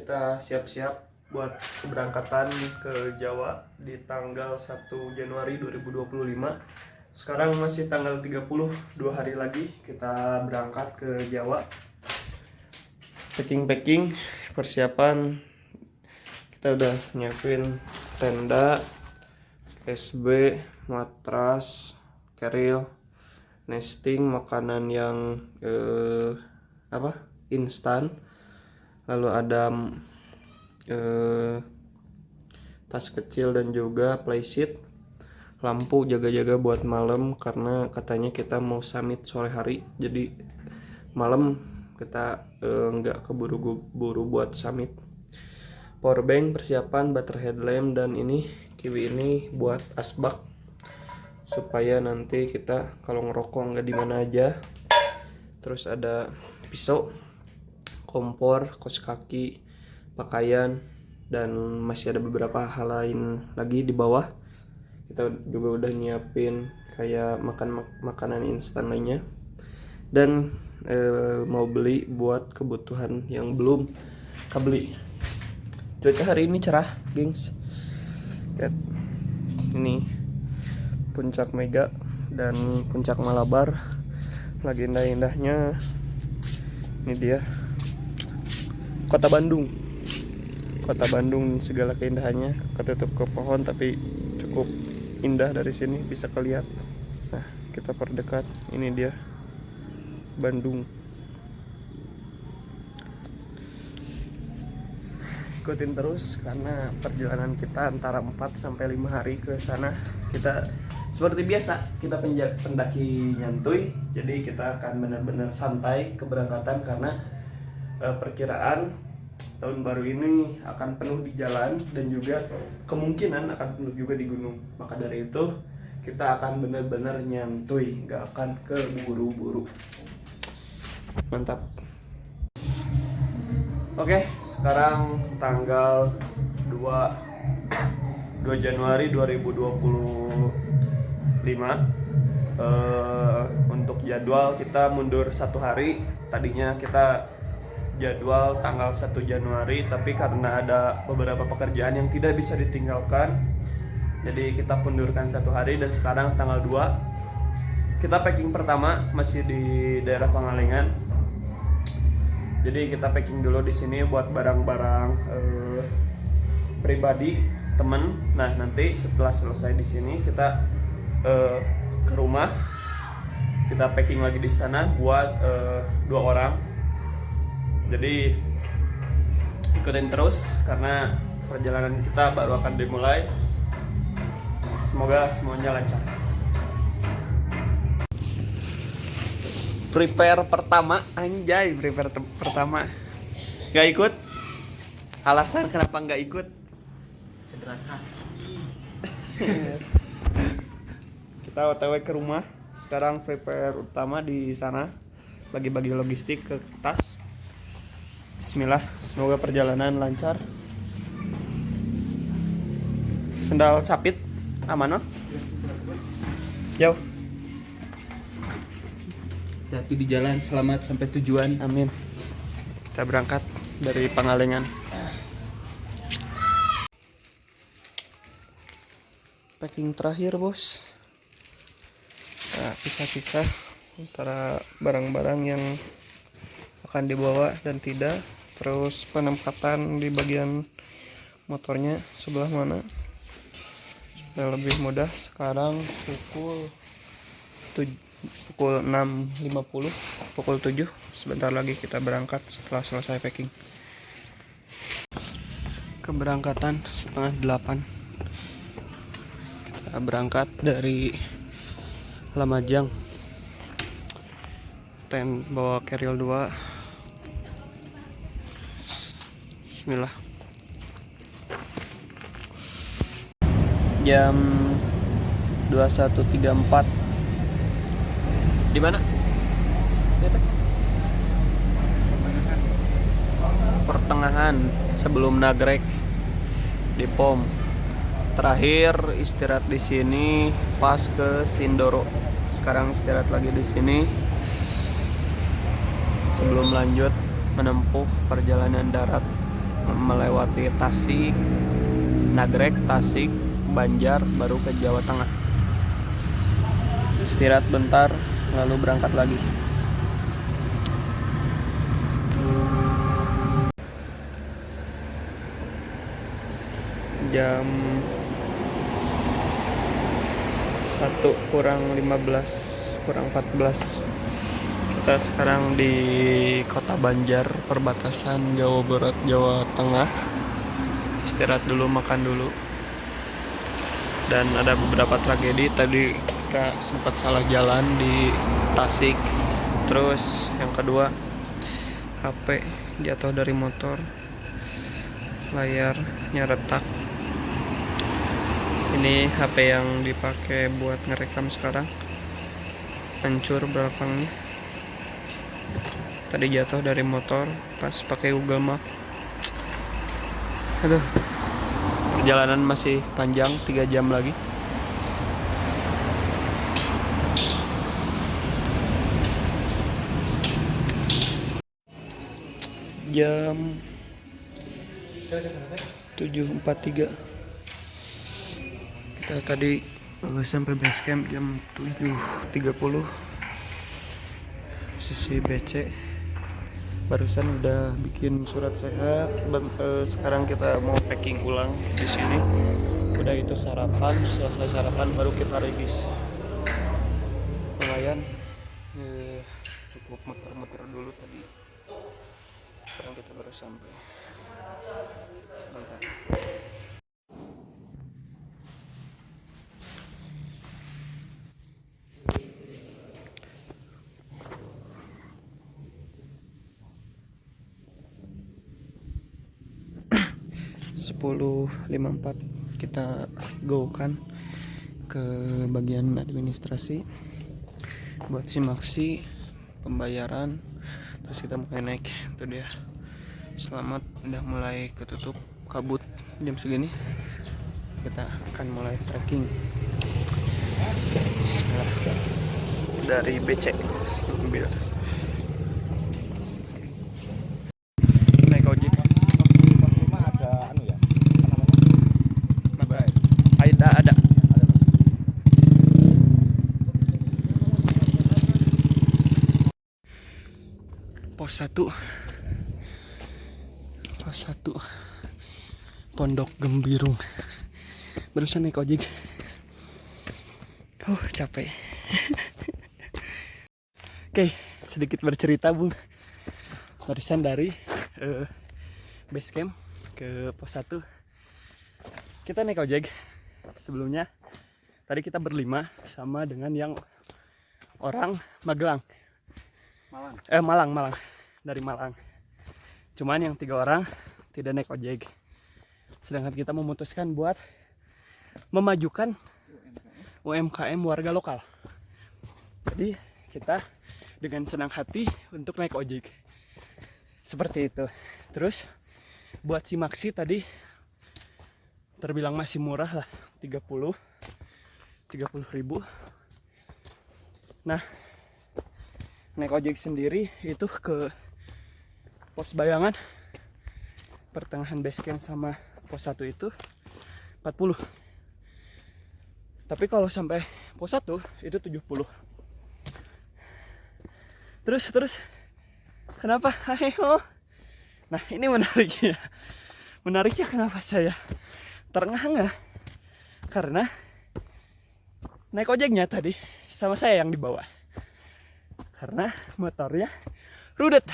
kita siap-siap buat keberangkatan ke Jawa di tanggal 1 Januari 2025. Sekarang masih tanggal 30, 2 hari lagi kita berangkat ke Jawa. Packing, persiapan. Kita udah nyiapin tenda, SB, matras, keril, nesting, makanan yang instan. Lalu ada tas kecil dan juga playseat, lampu jaga-jaga buat malam karena katanya kita mau summit sore hari, jadi malam kita nggak keburu-buru buat summit. Powerbank, persiapan, baterai headlamp, dan ini kiwi ini buat asbak supaya nanti kita kalau ngerokok nggak di mana aja. Terus ada pisau, kompor, kaos kaki, pakaian, dan masih ada beberapa hal lain lagi di bawah. Kita juga udah nyiapin kayak makanan instan lainnya, dan mau beli buat kebutuhan yang belum kebeli. Cuaca hari ini cerah, gengs. Lihat, ini puncak Mega dan puncak Malabar lagi indah-indahnya. Ini dia Kota Bandung segala keindahannya, ketutup ke pohon tapi cukup indah dari sini bisa kelihatan. Nah, kita perdekat, ini dia Bandung. Ikutin terus karena perjalanan kita antara 4 sampai 5 hari ke sana. Kita seperti biasa, kita pendaki nyantuy, jadi kita akan benar-benar santai keberangkatan karena perkiraan tahun baru ini akan penuh di jalan dan juga kemungkinan akan penuh juga di gunung. Maka dari itu kita akan benar-benar nyantuy, gak akan keburu-buru. Mantap. Oke, sekarang tanggal 2 Januari 2025. Untuk jadwal kita mundur 1 hari. Tadinya kita jadwal tanggal 1 Januari, tapi karena ada beberapa pekerjaan yang tidak bisa ditinggalkan, jadi kita mundurkan 1 hari, dan sekarang tanggal 2 kita packing pertama masih di daerah Pangalengan. Jadi kita packing dulu di sini buat barang-barang pribadi temen. Nah, nanti setelah selesai di sini kita ke rumah, kita packing lagi di sana buat 2 orang. Jadi ikutin terus karena perjalanan kita baru akan dimulai. Semoga semuanya lancar. Prepare pertama, anjay, pertama. Gak ikut? Alasan kenapa gak ikut? Cederaan hati. Kita OTW ke rumah. Sekarang prepare utama di sana, bagi-bagi logistik ke tas. Bismillah, semoga perjalanan lancar. Sendal capit aman, no? Jauh. Hati di jalan, selamat sampai tujuan. Amin. Kita berangkat dari Pangalengan. Packing terakhir, bos. Nah, pisah-pisah antara barang-barang yang akan dibawa dan tidak. Terus penempatan di bagian motornya sebelah mana supaya lebih mudah. Sekarang pukul 6.50, pukul 7. Sebentar lagi kita berangkat setelah selesai packing. Keberangkatan setengah 8. Kita berangkat dari Lamajang. Bawa keril 2. Bismillah. Jam 21.34. Di mana? Pertengahan sebelum Nagrek di POM. Terakhir istirahat di sini pas ke Sindoro. Sekarang istirahat lagi di sini sebelum lanjut menempuh perjalanan darat melewati Tasik, Nagrek, Tasik, Banjar, baru ke Jawa Tengah. Istirahat bentar, lalu berangkat lagi. Jam 1 kurang 15 kurang 14 kita sekarang di kota Banjar, perbatasan Jawa Barat Jawa Tengah. Istirahat dulu, makan dulu. Dan ada beberapa tragedi. Tadi kita sempat salah jalan di Tasik. Terus yang kedua, HP jatuh dari motor, layarnya retak. Ini HP yang dipakai buat ngerekam sekarang, hancur belakangnya. Tadi jatuh dari motor pas pakai Google Map. Aduh, perjalanan masih panjang, 3 jam lagi. Jam 7.43. Kita tadi sampai base camp jam 7.30. Sisi BC barusan udah bikin surat sehat. Sekarang kita mau packing ulang di sini. Udah itu sarapan, selesai sarapan baru kita regis. Lumayan, cukup muter-muter dulu tadi. Sekarang kita baru sampai. Mantap. 10.54 kita go kan ke bagian administrasi buat simaksi pembayaran, terus kita mulai naik. Itu dia, selamat, udah mulai ketutup kabut jam segini. Kita akan mulai trekking. Bismillah. Dari BC sambil naik ojek. Ada pos 1 Pondok Gembirung. Barusan naik ojek. Capek. Oke, sedikit bercerita Bung. Barusan dari base camp ke pos 1 kita naik ojek. Sebelumnya tadi kita berlima sama dengan yang orang Magelang. Malang dari Malang. Cuman yang 3 orang tidak naik ojek. Sedangkan kita memutuskan buat memajukan UMKM warga lokal. Jadi kita dengan senang hati untuk naik ojek. Seperti itu. Terus buat si Maxi tadi terbilang masih murah lah, 30.000. Nah, naik ojek sendiri itu ke pos Bayangan, pertengahan base camp sama pos 1 itu 40. Tapi kalau sampai pos 1 itu 70. Terus kenapa? Ayo. Nah, ini menariknya. Menariknya kenapa saya terengah-engah? Karena naik ojeknya tadi sama saya yang dibawa. Karena motornya rudet,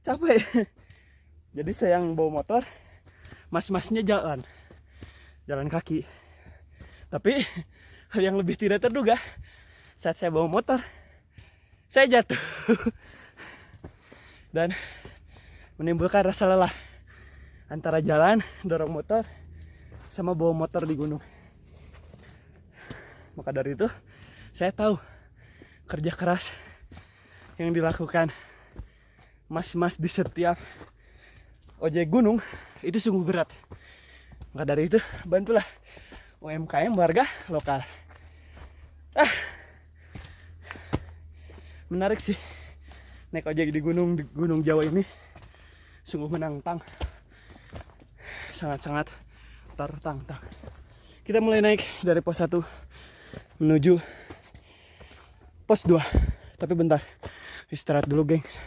capek. Jadi saya yang bawa motor, mas-masnya jalan kaki. Tapi hal yang lebih tidak terduga, saat saya bawa motor, saya jatuh dan menimbulkan rasa lelah antara jalan, dorong motor, sama bawa motor di gunung. Maka dari itu saya tahu kerja keras yang dilakukan mas-mas di setiap ojek gunung itu sungguh berat. Maka dari itu bantulah UMKM warga lokal. Menarik sih naik ojek di gunung Jawa ini, sungguh menantang. sangat-sangat tertantang. Kita mulai naik dari pos 1 menuju pos 2. Tapi bentar, istirahat dulu gengs.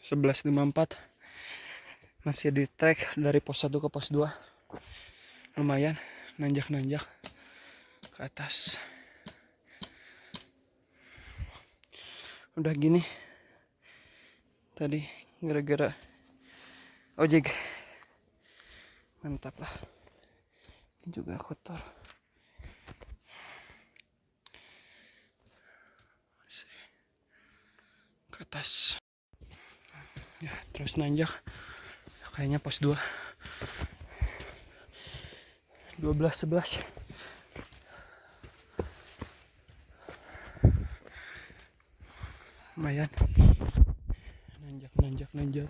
.11.54 masih di trek dari pos 1 ke pos 2. Lumayan nanjak-nanjak ke atas. Udah gini tadi gara-gara ojek. Mantap lah. Ini juga kotor. Ke atas. Ya, terus nanjak. Kayaknya pos 2. 12-11. Lumayan. Nanjak.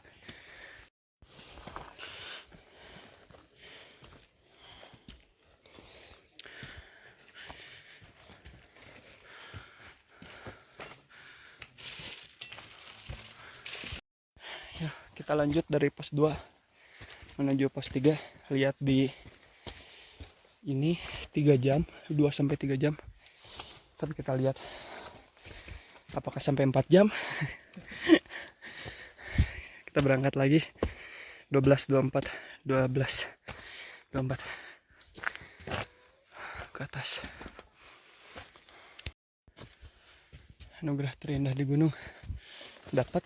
Ya, kita lanjut dari pos 2 menuju pos 3. Lihat di ini 3 jam, 2-3 jam. Tapi kita lihat apakah sampai 4 jam. Kita berangkat lagi 12.24 ke atas. Anugerah terindah di gunung, dapat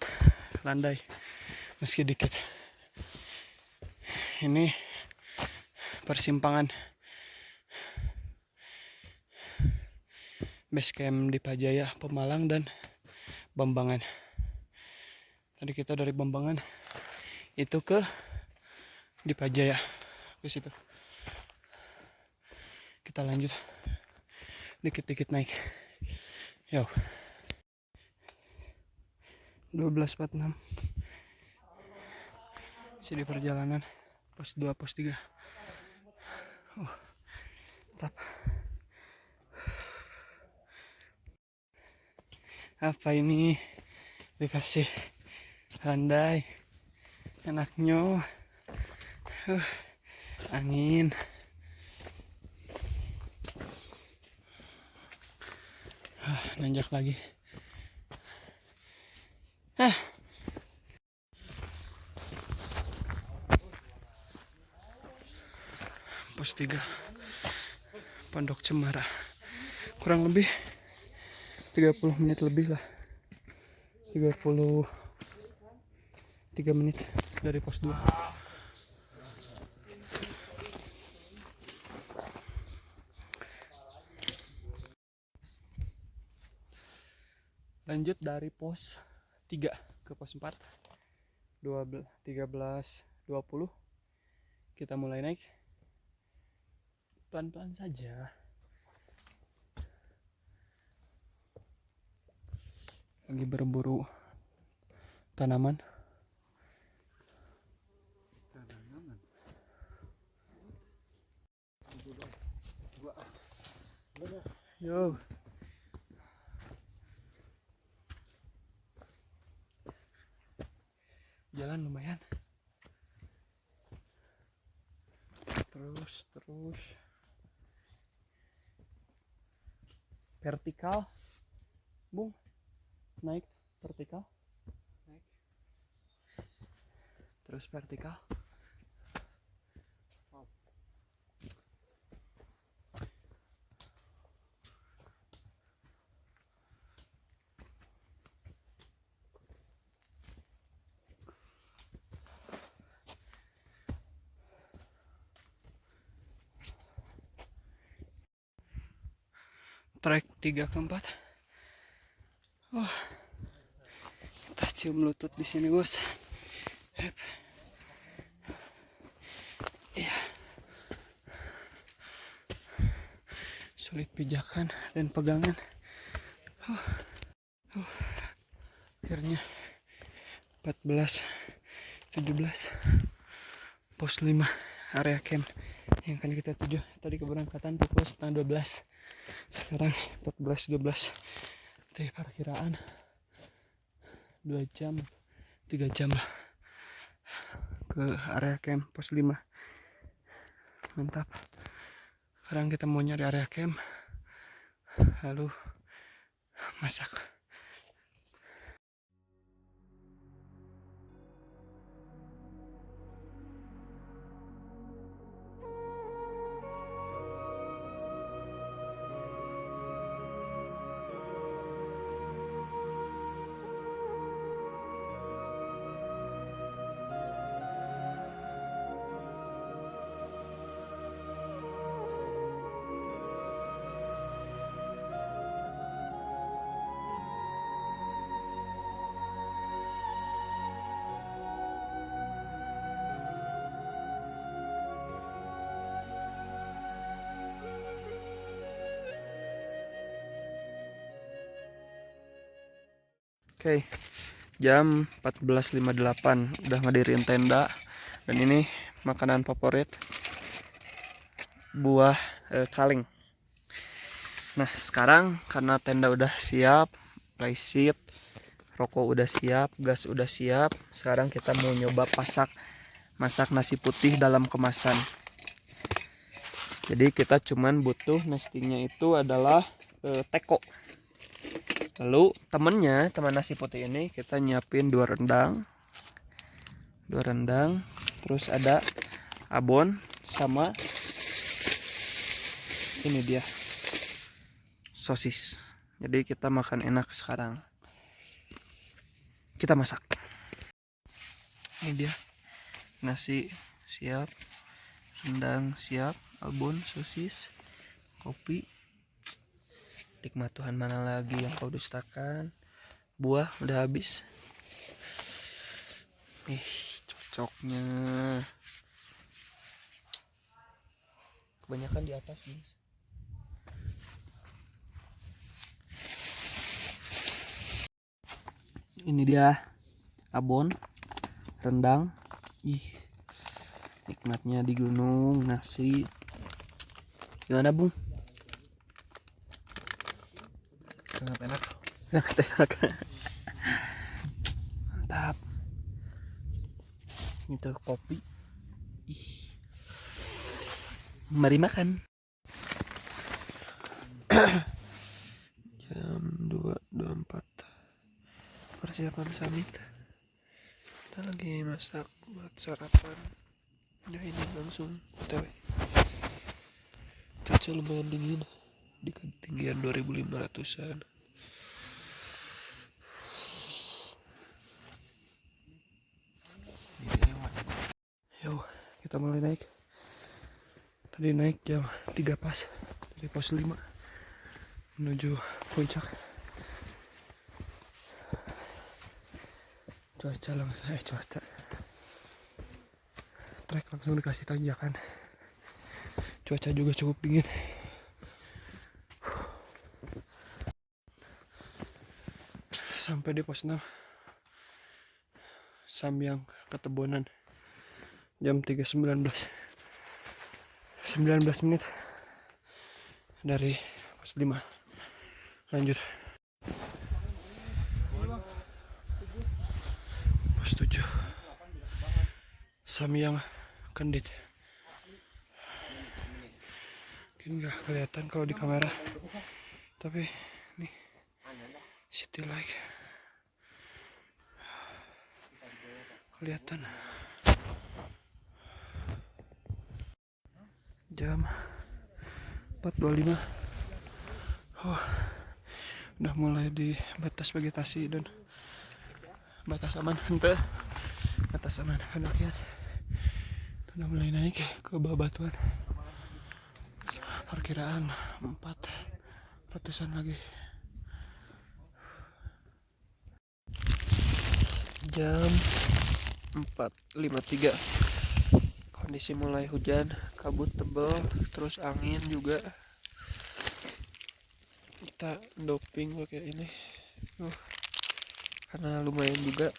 landai meski dikit. Ini persimpangan base camp di Pajaya, Pemalang dan Bambangan. Tadi kita dari Bambangan itu ke di Pajaya ke situ. Kita lanjut dikit-dikit naik. Yo. 12.46. Masih di perjalanan pos 2 pos 3. Mantap. Apa ini dikasih landai enaknya. Angin. Nanjak lagi. Pos 3 Pondok Cemara. Kurang lebih 30 menit lebih lah. 33 menit dari pos 2. Lanjut dari pos 3 ke pos 4. 13.20 kita mulai naik. Pelan-pelan saja. Lagi berburu tanaman. Yo. Jalan lumayan. Terus vertikal. Bung. Naik vertikal. Naik. Terus vertikal. Trek 3 ke 4. Kita cium lutut di sini, bos. Iya. Sulit pijakan dan pegangan. Akhirnya 14.17 pos 5 area camp yang akan kita tuju. Tadi keberangkatan pukul 11:30. Sekarang 14.12. Dari perkiraan 2 jam 3 jam lah ke area camp pos 5. Mantap. Sekarang kita mau nyari area camp lalu masak. Oke, jam 14.58 udah ngadirin tenda dan ini makanan favorit buah kaleng. Nah sekarang karena tenda udah siap, playseat, rokok udah siap, gas udah siap, sekarang kita mau nyoba masak nasi putih dalam kemasan. Jadi kita cuman butuh nestingnya itu adalah teko. Lalu teman nasi putih ini kita nyiapin 2 rendang, terus ada abon sama ini dia sosis. Jadi kita makan enak sekarang. Kita masak. Ini dia nasi siap, rendang siap, abon, sosis, kopi. Nikmat Tuhan, mana lagi yang kau dustakan. Buah udah habis. Cocoknya. Kebanyakan di atas guys. Ini dia abon, rendang. Nikmatnya di gunung, nasi. Gimana Bung? Sangat enak. Mantap. Itu kopi. Mari makan. Jam 2.24. Persiapan summit. Kita lagi masak buat sarapan. Ya ini langsung TW. Cuaca lumayan dingin di ketinggian 2.500-an. Yo, kita mulai naik. Tadi naik jam 3 pas dari pos 5 menuju puncak. Cuaca trek langsung dikasih tanjakan. Cuaca juga cukup dingin. Sampai di pos 6 Samyang Ketebonan jam 3.19, 19 menit dari pos 5. Lanjut pos 7 Samyang Kendit. Mungkin nggak kelihatan kalau di kamera, tapi nih city light kelihatan. Jam 4.25. Udah mulai di batas vegetasi dan batas aman pendakian. Udah mulai naik ke bebatuan. Perkiraan 400-an lagi. Jam 4.53. Kondisi mulai hujan, kabut tebal, terus angin juga. Kita doping pakai ini. Karena lumayan juga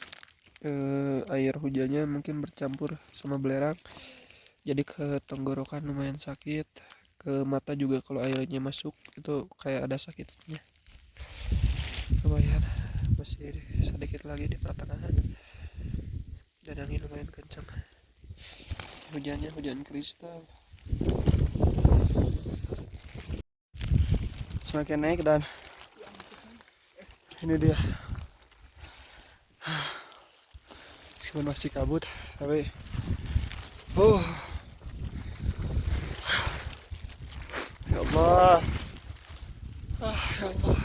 air hujannya mungkin bercampur sama belerang. Jadi ke tenggorokan lumayan sakit. Ke mata juga kalau airnya masuk itu kayak ada sakitnya. Lumayan. masih sedikit lagi di pertengahan dan angin lumayan kencang. Hujannya hujan kristal, semakin naik dan ini dia. Meskipun masih kabut tapi ya Allah, ya Allah.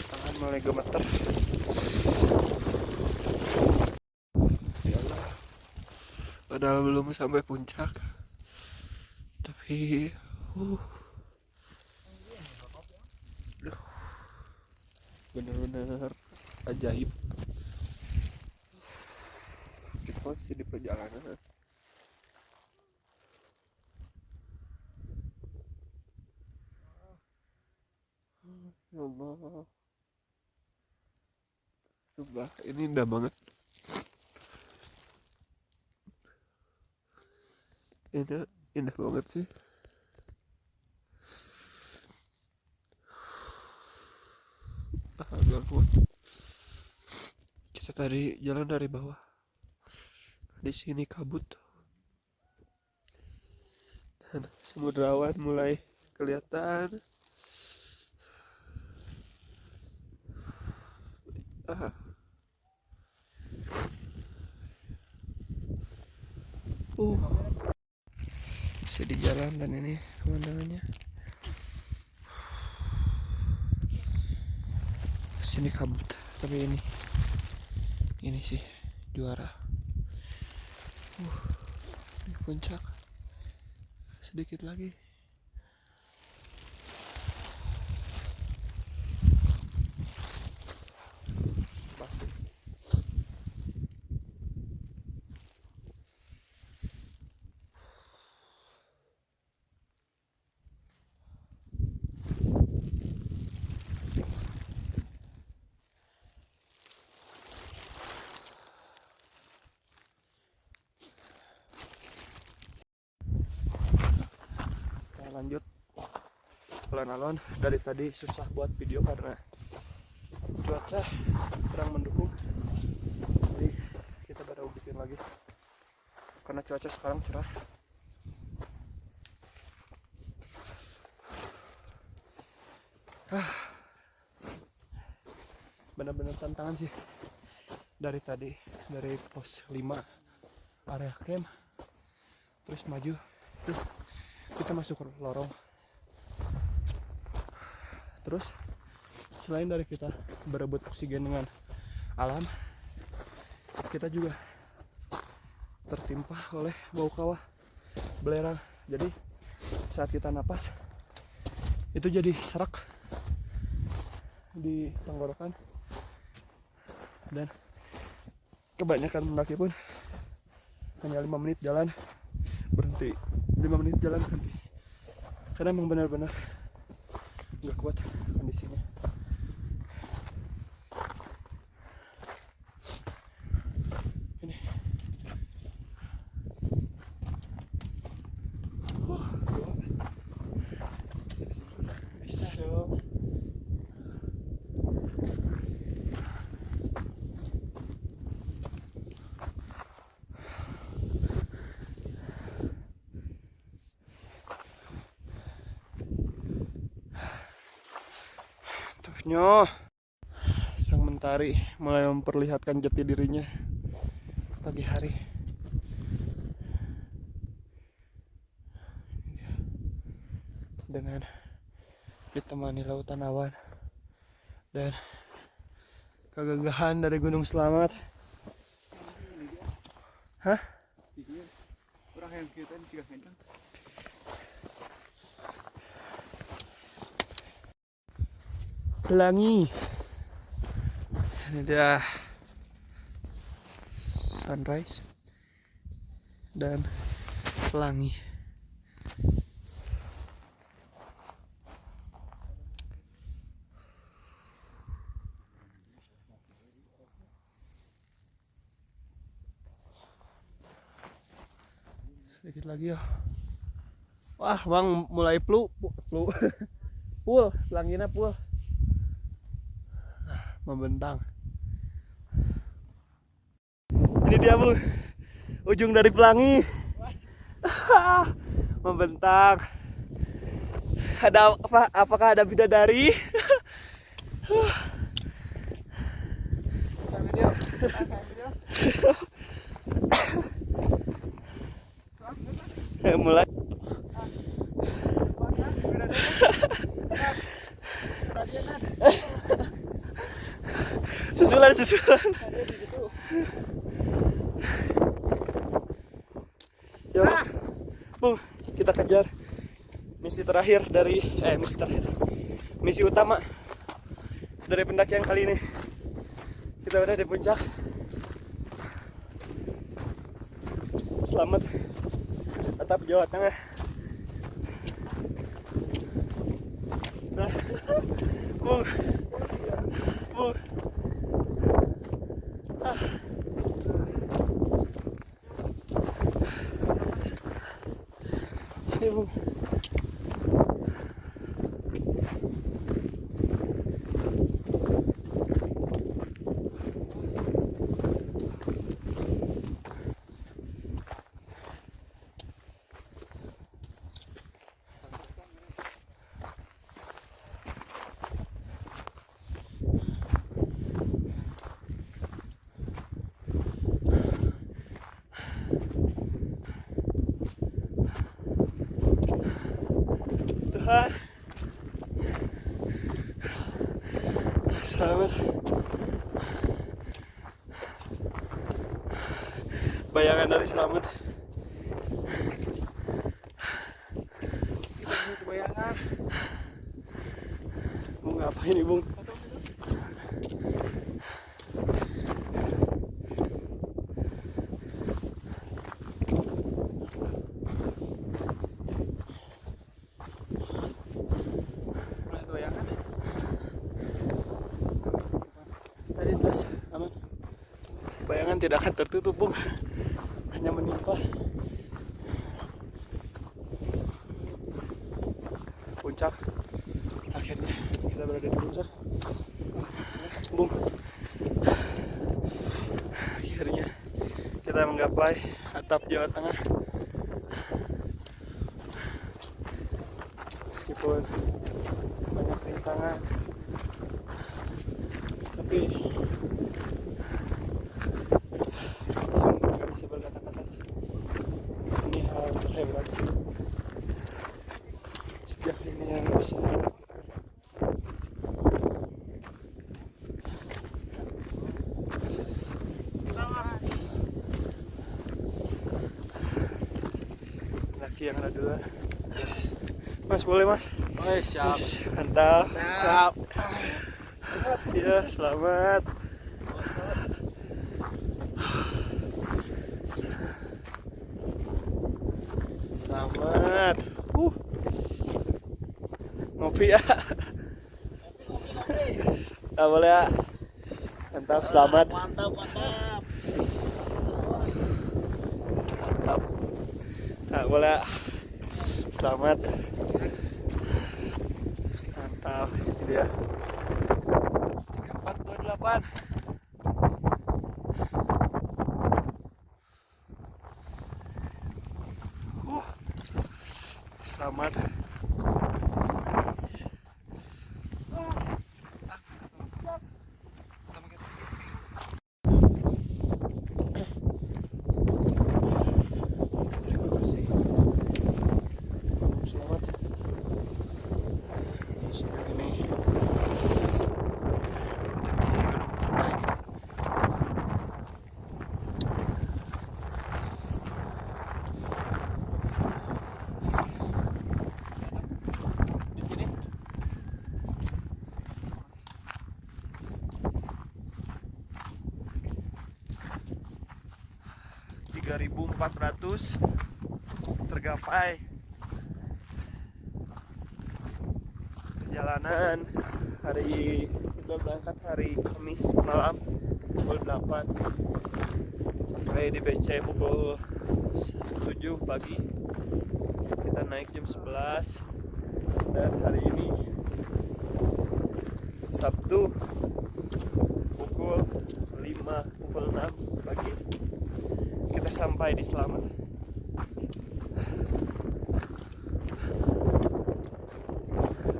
Tangan mulai gemeter. Ya Allah, padahal belum sampai puncak tapi bener-bener ajaib. Kita masih di perjalanan. Ya Allah, sumpah ini indah banget. Indah banget sih. Agak kuat. Kita tadi jalan dari bawah. Di sini kabut. Dan Semudrawan mulai kelihatan. Masih di jalan dan ini pemandangannya. Sini kabut, tapi ini sih juara. Di puncak sedikit lagi. Pasti. Kita lanjut alon-alon. Dari tadi susah buat video karena cuaca kurang mendukung, jadi kita baru bikin lagi karena cuaca sekarang cerah. Benar-benar tantangan sih. Dari tadi, dari pos 5 area camp, terus maju, terus kita masuk ke lorong. Terus selain dari kita berebut oksigen dengan alam, kita juga tertimpa oleh bau kawah belerang. Jadi saat kita napas itu jadi serak di tenggorokan, dan kebanyakan pendaki pun hanya 5 menit jalan berhenti, 5 menit jalan berhenti, karena emang benar-benar nggak kuat kondisinya. Ini bisa dong. Tuhnya sang mentari mulai memperlihatkan jati dirinya pagi hari. Dengan ditemani lautan awan dan kegagahan dari Gunung Selamat. Hah? Orang yang kita juga ngendang. Pelangi. Ini dia sunrise dan pelangi. Sedikit lagi ya. Wah, Bang mulai flu. Full, pelangginya full. Membentang. Ini dia Bu, ujung dari pelangi. Membentang. Ada apa? Apakah ada bidadari? Mulai. Susulan. Yuk, Bung, kita kejar misi terakhir dari misi utama dari pendakian kali ini. Kita udah di puncak. Selamat atap Jawa Tengah. Nah, Bung. Ini Bung. Tuhan, selamat. Bayangan dari selamat. Bayangan. Bung, apa ini Bung? Tadi tas aman. Bayangan tidak akan tertutup Bung, hanya menimpa. Puncak. Akhirnya kita berada di puncak. Bung. Akhirnya kita menggapai atap Jawa Tengah. Meskipun banyak rintangan, tapi nggak bisa berkata-kata sih. Ini hal terhebat sejak ini yang bisa dilakukan. Laki yang ada duluan. Mas, boleh Mas? Oh, siap. Mantap. Siap. Ya, selamat. Selamat. Ngopi ya. Nah, boleh ya. Mantap, selamat. Mantap. Mantap. Nah, boleh ya. Selamat. Mantap. Ini dia. 3428. Selamat. Terima kasih. Selamat. Sejauh ini Di sini. 3.400 tergapai. Perjalanan hari kita berangkat hari Kamis malam pukul 8 sampai di BC pukul 7 pagi. Kita naik jam 11 dan hari ini Sabtu pukul 6 pagi kita sampai di Slamet.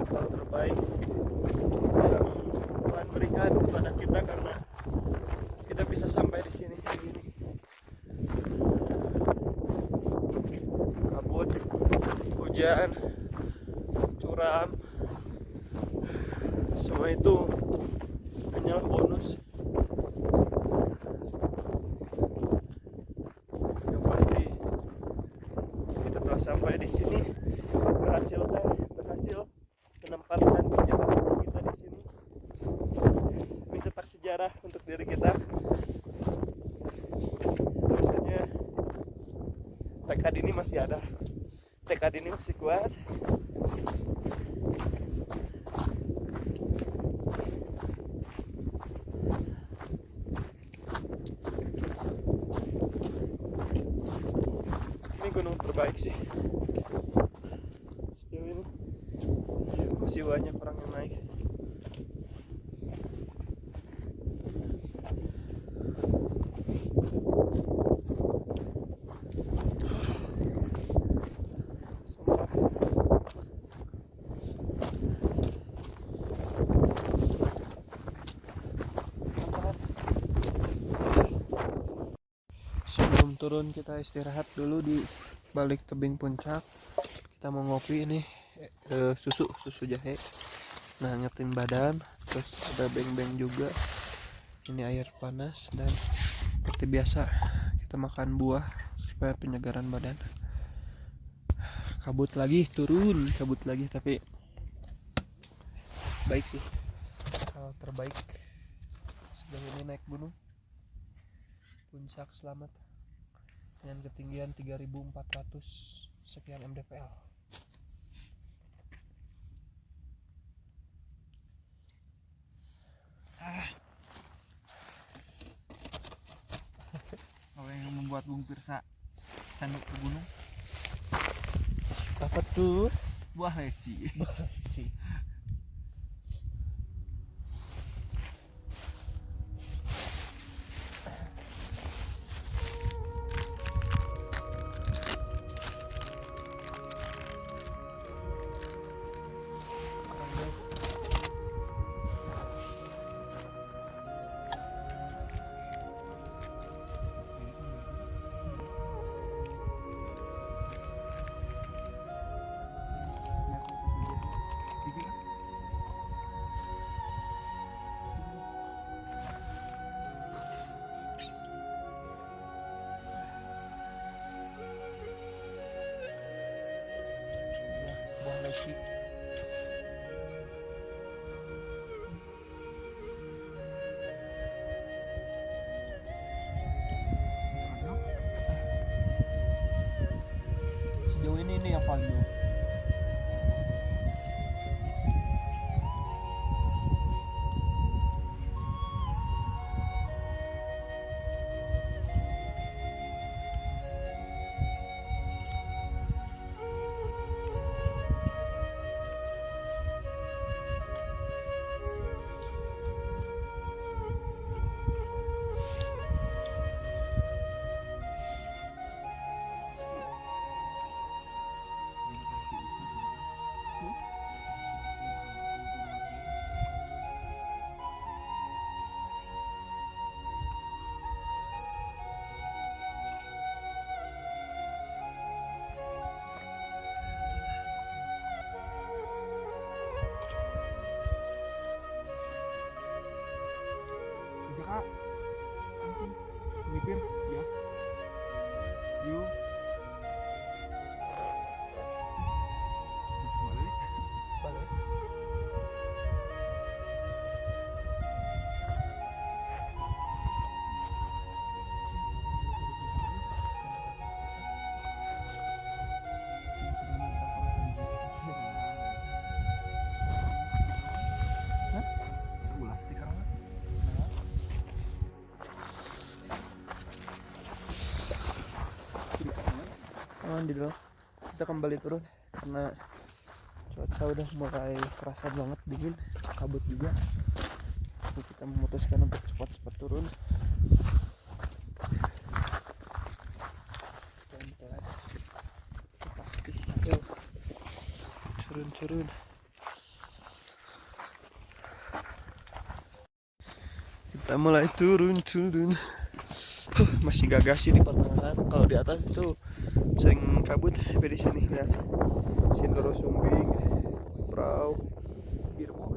Hal terbaik yang Tuhan berikan kepada kita karena kita bisa sampai di sini hari ini. Kabut, hujan, curam, semua itu hanyalah bonus. Yang pasti kita telah sampai di sini, berhasil menempatkan Jakarta kita di sini, mencetak sejarah untuk diri kita. Rasanya tekad ini masih ada, tekad ini masih kuat. Ini gunung terbaik sih sejauh ini, masih banyak orang yang naik. Sebelum turun kita istirahat dulu di balik tebing puncak. Kita mau ngopi ini, susu jahe. Nah, ngetin badan. Terus ada beng-beng juga. Ini air panas dan seperti biasa kita makan buah supaya penyegaran badan. Kabut lagi tapi baik sih. Hal terbaik sejauh ini naik gunung Puncak Slamet dengan ketinggian 3.400 sekian mdpl. Apa yang membuat Bung Pirsa canduk ke gunung? Apa tuh? Buah leci. Buah leci. Sejauh ini yang paling jauh. Kak, mikir ya. Yuk. Balik. Sebulan di kalangan. Aman di dalam. Kita kembali turun karena Cuaca udah mulai kerasa banget dingin, kabut juga. Jadi kita memutuskan untuk cepat-cepat turun. Pelan-pelan. Pasti. Ayo. Turun. Kita mulai turun. Masih gagah sih di pertengahan. Kalau di atas itu sering kabut. Tapi di sini lihat. Sindoro Sumbing, Brau, Birmo,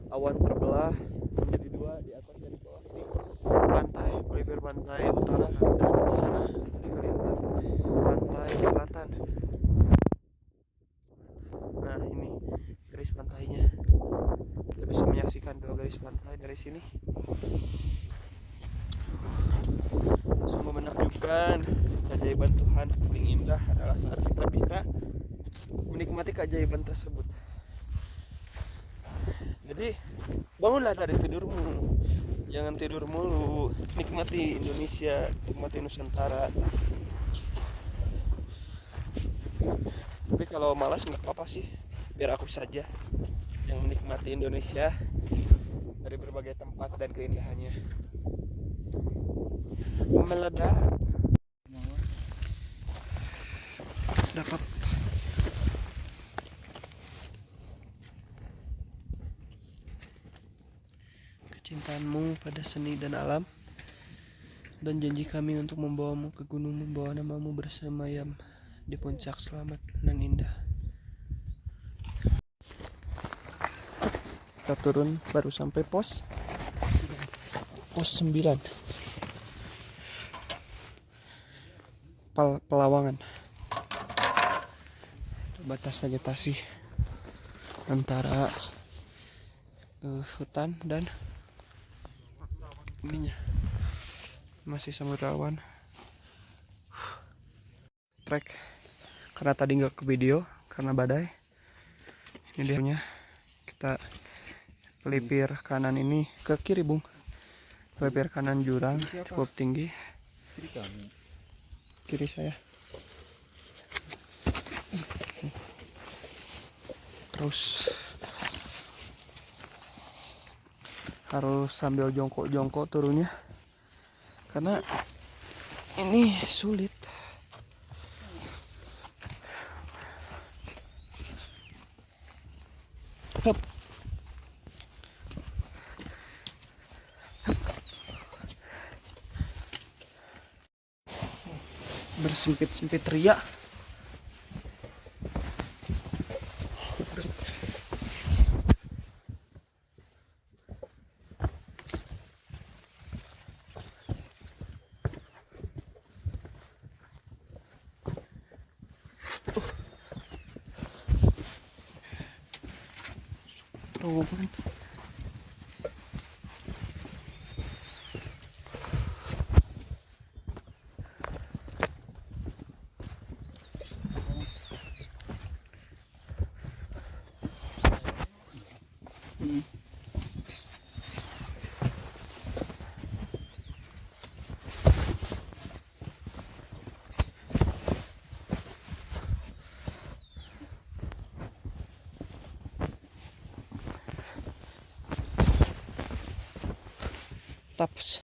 awan terbelah menjadi dua di atas dan di bawah. Ini pantai, bibir pantai utara, dan di sana tadi kelihatan pantai selatan. Nah ini garis pantainya. Kita bisa menyaksikan dua garis pantai dari sini. Sungguh menakjubkan. Keajaiban Tuhan paling indah adalah saat kita bisa menikmati keajaiban tersebut. Jadi bangunlah dari tidurmu, jangan tidur mulu, nikmati Indonesia, nikmati Nusantara. Tapi kalau malas nggak apa-apa sih, biar aku saja yang menikmati Indonesia dari berbagai tempat dan keindahannya. Meledak dapat kecintaanmu pada seni dan alam, dan janji kami untuk membawamu ke gunung, membawa namamu bersemayam di puncak selamat dan indah. Kita turun baru sampai pos 9 Pelawangan. Batas vegetasi antara hutan dan ininya masih samudra awan. Trek karena tadi nggak ke video karena badai. Ini dia, kita pelipir kanan ini ke kiri Bung. Pelipir kanan jurang cukup tinggi. Kiri saya. Terus harus sambil jongkok-jongkok turunnya karena ini sulit. Hup. Bersempit-sempit ria. Terowongan. Taps.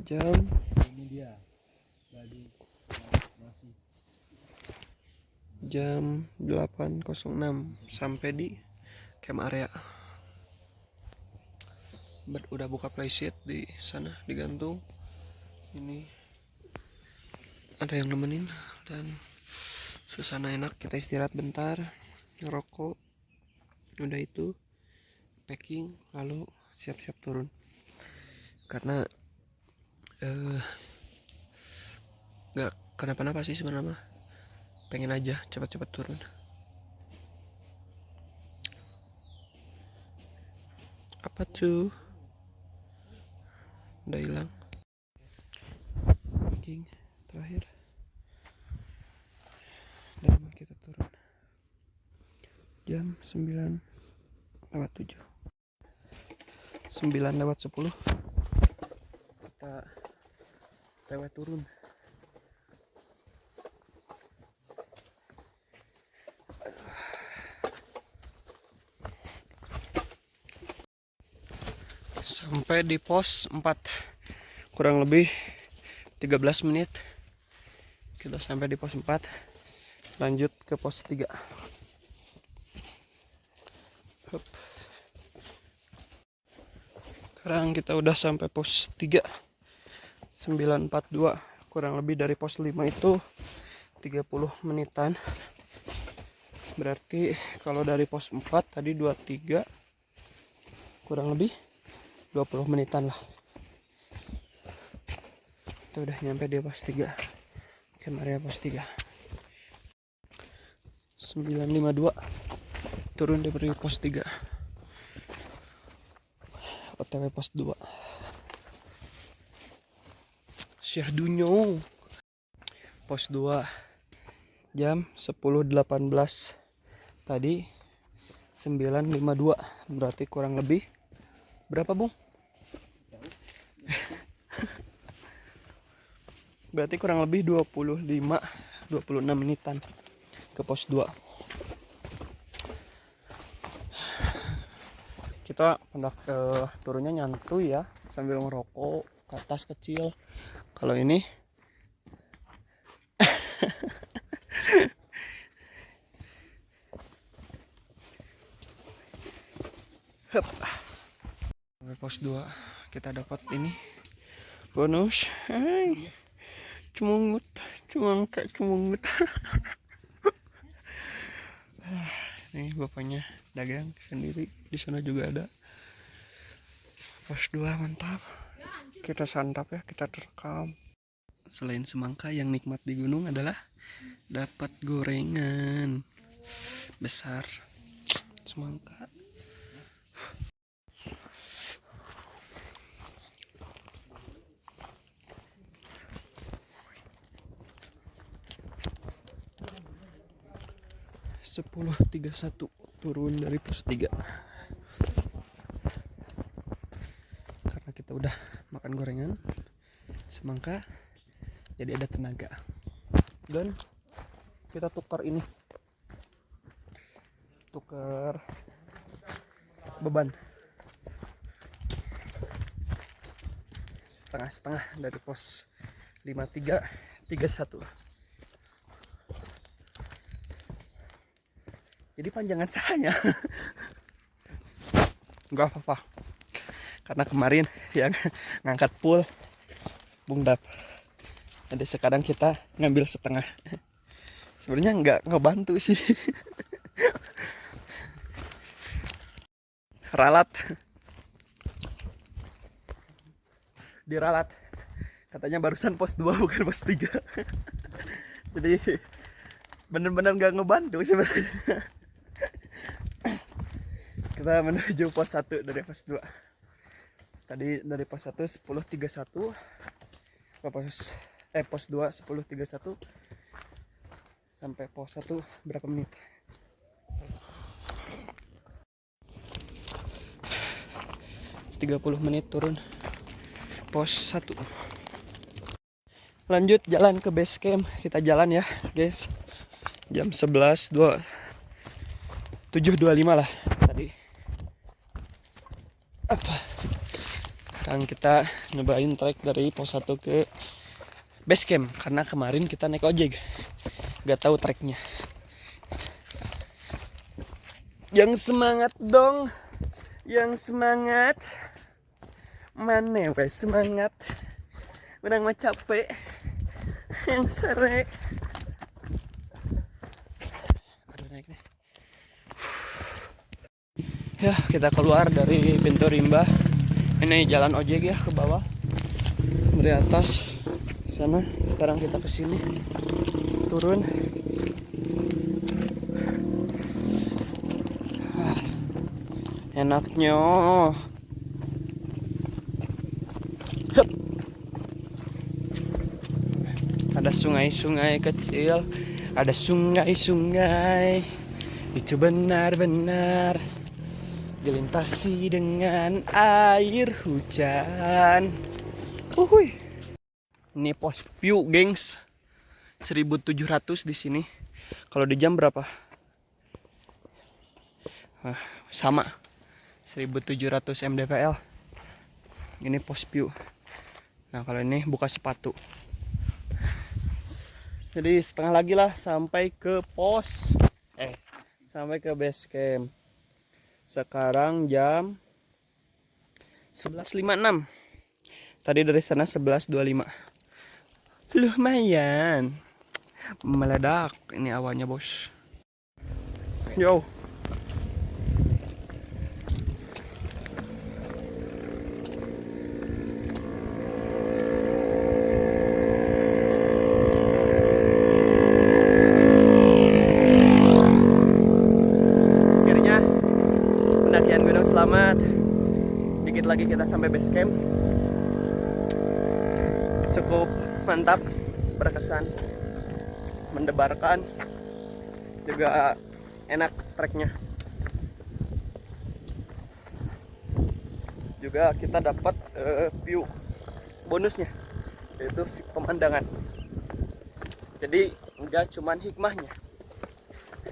Jam Ini dia tadi masih jam 8.06 sampai di camp area. Udah buka playset di sana digantung. Ini ada yang nemenin dan suasana enak. Kita istirahat bentar, ngerokok. Udah itu packing lalu siap-siap turun. Karena nggak kenapa-napa sih sebenarnya, pengen aja cepat-cepat turun. Apa tuh? Udah hilang. Packing terakhir dan kita turun jam 9:07. 9:10 kita lewat turun. Sampai di pos 4 kurang lebih 13 menit kita sampai di pos 4, lanjut ke pos 3. Hup. Sekarang kita udah sampai pos 3 942, kurang lebih dari pos 5 itu 30 menitan. Berarti kalau dari pos 4 tadi 23, kurang lebih 20 menitan lah. Kita udah nyampe di pos 3. Oke, mari pos 3. 952 turun dari pos 3. OTW pos 2. Syahdunya. Pos 2 jam 10.18. Tadi 952. Berarti kurang lebih berapa, Bung? Berarti kurang lebih 26 menitan ke pos 2. Kita hendak turunnya nyantuy ya, sambil ngerokok ke atas kecil. Kalau ini sampai pos 2 kita dapat ini bonus. Hai. Cumungut. Nih bapaknya dagang sendiri, di sana juga ada. Pos 2 mantap. Kita santap ya, kita terekam. Selain semangka, yang nikmat di gunung adalah dapat gorengan besar semangka. Sepuluh 31 turun dari pos 3 karena kita udah makan gorengan semangka, jadi ada tenaga. Dan kita tukar ini, tukar beban setengah-setengah dari pos 53 31. Jadi panjangan sahanya nggak apa-apa, karena kemarin yang ngangkat full Bung Dap, jadi sekarang kita ngambil setengah. Sebenarnya nggak ngebantu sih. Ralat, diralat, katanya barusan pos 2 bukan pos 3. Jadi bener-bener nggak ngebantu sebenarnya. Kita menuju pos 1 dari pos 2. Tadi dari pos 1 10.31 ke pos 2 10.31 sampai pos 1 berapa menit? 30 menit turun pos 1. Lanjut jalan ke base camp. Kita jalan ya, guys. Jam 7.25 lah tadi. Sekarang kita nyobain trek dari pos 1 ke base camp, karena kemarin kita naik ojek, gak tahu treknya. Yang semangat dong, yang semangat. Mana wes semangat, udah mah capek yang sore. Aduh, naik nih. Ya, kita keluar dari pintu rimba. Ini jalan ojek ya, ke bawah dari atas sana. Sekarang kita ke sini, turun. Enaknya ada sungai-sungai kecil, ada sungai-sungai itu benar-benar dilintasi dengan air hujan. Uhuy. Ini pos view, gengs. 1700 di sini. Kalau di jam berapa? Sama. 1700 mdpl. Ini pos view. Nah kalau ini buka sepatu. Jadi setengah lagi lah sampai ke sampai ke base camp. Sekarang jam 11.56. Tadi dari sana 11.25. Lumayan meledak ini awannya, bos. Yo. Akhirnya pendakian Gunung Selamat. Dikit lagi kita sampai base camp. Cukup mantap, berkesan, mendebarkan, juga enak treknya. Juga kita dapat view bonusnya, yaitu pemandangan. Jadi enggak cuman hikmahnya.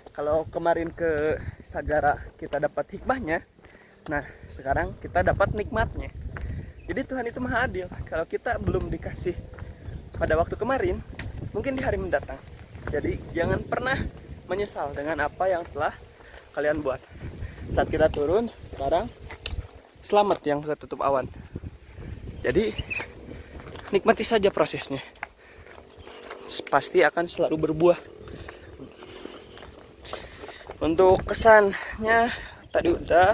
Kalau kemarin ke Sagara kita dapat hikmahnya, nah sekarang kita dapat nikmatnya. Jadi Tuhan itu maha adil. Kalau kita belum dikasih pada waktu kemarin, mungkin di hari mendatang. Jadi jangan pernah menyesal dengan apa yang telah kalian buat. Saat kita turun sekarang, selamat yang ketutup awan. Jadi nikmati saja prosesnya. Pasti akan selalu berbuah. Untuk kesannya tadi udah,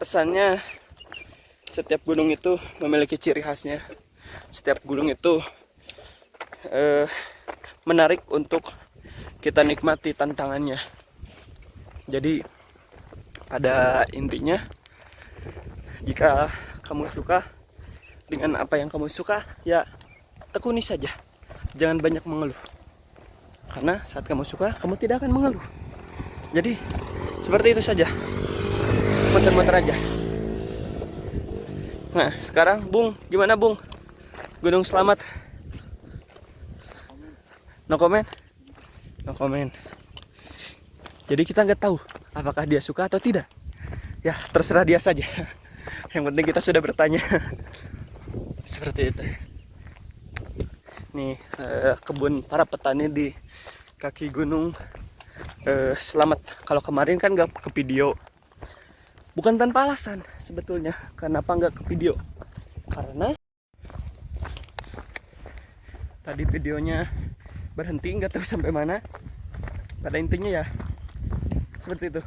pesannya setiap gunung itu memiliki ciri khasnya. Setiap gunung itu menarik untuk kita nikmati tantangannya. Jadi pada intinya, jika kamu suka dengan apa yang kamu suka, ya tekuni saja. Jangan banyak mengeluh. Karena saat kamu suka, kamu tidak akan mengeluh. Jadi seperti itu saja. Muter-muter aja. Nah sekarang Bung, gimana Bung? Gunung Selamat. No comment? No comment. Jadi kita nggak tahu apakah dia suka atau tidak. Ya terserah dia saja. Yang penting kita sudah bertanya. Seperti itu. Nih kebun para petani di kaki gunung Selamat. Kalau kemarin kan nggak ke video. Bukan tanpa alasan sebetulnya. Kenapa nggak ke video? Karena tadi videonya berhenti, nggak tahu sampai mana. Pada intinya ya seperti itu.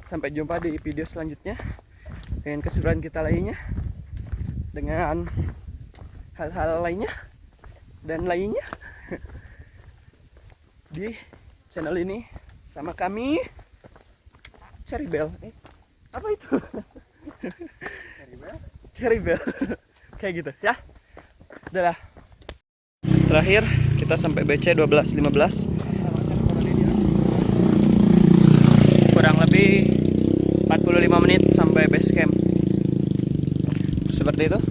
Sampai jumpa di video selanjutnya dengan keseruan kita lainnya, dengan hal-hal lainnya dan lainnya di channel ini sama kami Cherrybell. Apa itu? Cherrybell. Kayak gitu ya. Udah lah. Terakhir kita sampai BC 12.15. Kurang lebih 45 menit sampai base camp. Seperti itu.